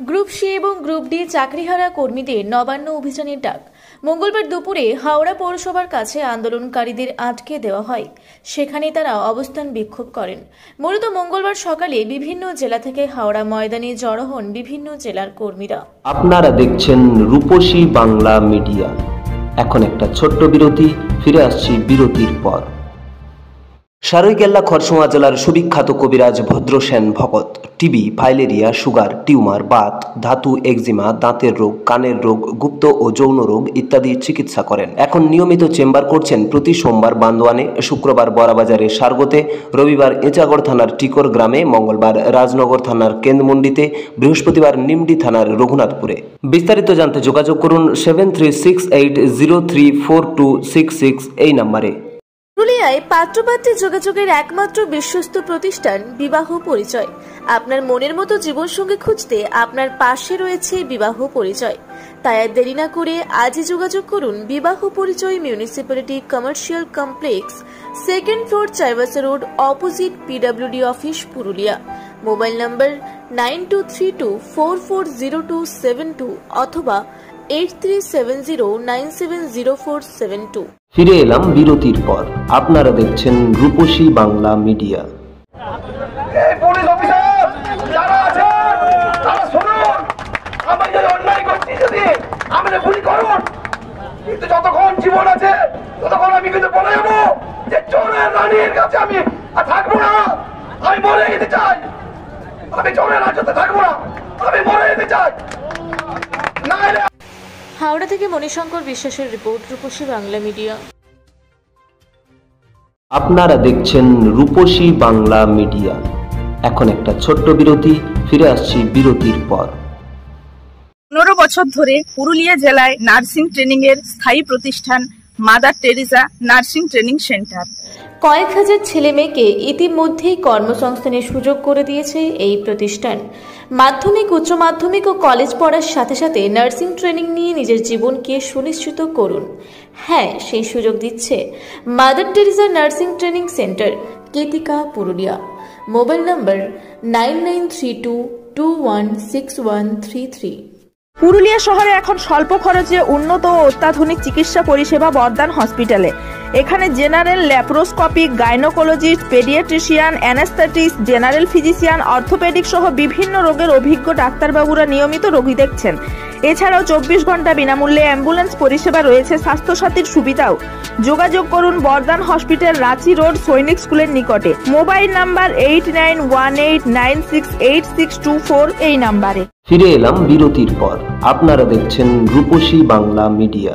Group C এবং group D চাকরিহারা কর্মীদের নবান্ন অভিযানের ডাক। মঙ্গলবার দুপুরে হাওড়া পৌরসভার কাছে আন্দোলনকারীদের আটকে দেওয়া হয়। সেখানে তারা অবস্থান বিক্ষোভ করেন। মূলত মঙ্গলবার সকালে বিভিন্ন জেলা থেকে হাওড়া ময়দানে জড়ো হন বিভিন্ন জেলার কর্মীরা। আপনারা দেখছেন রূপসী বাংলা মিডিয়া। এখন একটা ছোট্ট বিরতি, ফিরে আসছি বিরতির পর। সারৈকেল্লা খরসোয়া জেলার সুবিখ্যাত কবিরাজ Bhadrasen Bhagat TB, filaria, sugar, tumour, Baat, ধাতু, একজিমা, দাঁতের রোগ, কানের রোগ, গুপ্ত ও যৌন রোগ ইত্যাদি চিকিৎসা করেন। এখন নিয়মিত চেম্বার করছেন প্রতি সোমবার বান্দোয়ানে, শুক্রবার বড়াবাজারে সারগোতে, রবিবার এঁচাগড় থানার টিকর গ্রামে, মঙ্গলবার রাজনগর থানার কেন্দ্রমন্ডিতে, বৃহস্পতিবার নিমডি থানার রঘুনাথপুরে। বিস্তারিত জানতে যোগাযোগ করুন 7368034266 এই নম্বরে। পুরুলিয়ায় পাত্রপাত্রী যোগাযোগের একমাত্র বিশ্বস্ত প্রতিষ্ঠান বিবাহ পরিচয়। আপনার মনের মতো জীবনসঙ্গী খুঁজতে আপনার পাশে রয়েছে বিবাহ পরিচয়। তাই আর দেরি না করে আজই যোগাযোগ করুন বিবাহ পরিচয়, municipality commercial complex, second floor, Chaibasa road, opposite PWD office, Purulia. Mobile নম্বর 9232440272 অথবা 8370970472। ফিরে এলাম বিরতির পর। আপনারা দেখছেন রূপসী বাংলা মিডিয়া। পুলিশ অফিসার যারা আছেন তারা শুনুন, আমি যদি অন্যায় করছি যদি আমাদের গুলি করুন, কিন্তু যতক্ষণ জীবন আছে ততক্ষণ আমি কিন্তু বলে যাবো যে চোরের রানীর কাছে আমি থাকবো না। আমি মরে যেতে চাই, আমি চোরের রাজ্যতে থাকবো না, আমি মরে যেতে চাই। হাওড়া থেকে মণিশঙ্কর বিশ্বাসের রিপোর্ট, রূপসী বাংলা মিডিয়া। আপনারা দেখছেন রূপসী বাংলা মিডিয়া। এখন একটা ছোট্ট বিরতি, ফিরে আসছি বিরতির পর। 15 বছর ধরে পুরুলিয়া জেলায় নার্সিং ট্রেনিং এর স্থায়ী প্রতিষ্ঠান mother Teresa nursing training centre. কয়েক হাজার ছেলে মেয়েকে ইতিমধ্যেই কর্মসংস্থানের সুযোগ করে দিয়েছে এই প্রতিষ্ঠান। মাধ্যমিক, উচ্চ মাধ্যমিক ও কলেজ পড়ার সাথে সাথে নার্সিং ট্রেনিং নিয়ে নিজের জীবনকে সুনিশ্চিত করুন। হ্যাঁ, সেই সুযোগ দিচ্ছে Mother Teresa nursing training centre, Ketika, Purulia. Mobile number 9932216133। Purulia শহরে এখন স্বল্প খরচে উন্নত ও অত্যাধুনিক চিকিৎসা পরিষেবা বর্দান হসপিটালে। এখানে general, laparoscopic, gynaecologist, paediatrician, anaesthetist, general physician, orthopaedic সহ বিভিন্ন রোগের অভিজ্ঞ ডাক্তারবাবুরা নিয়মিত রোগী দেখছেন। এছাড়াও 24 ঘন্টা বিনামূল্যে অ্যাম্বুলেন্স পরিষেবা রয়েছে, স্বাস্থ্যসাথীর সুবিধাও। যোগাযোগ করুন বর্দান হসপিটাল, রাঁচি রোড, সৈনিক স্কুলের নিকটে। মোবাইল নাম্বার 8918968624 এই নাম্বারে। ফিরে এলাম বিরতির পর। আপনারা দেখছেন রূপসী বাংলা মিডিয়া।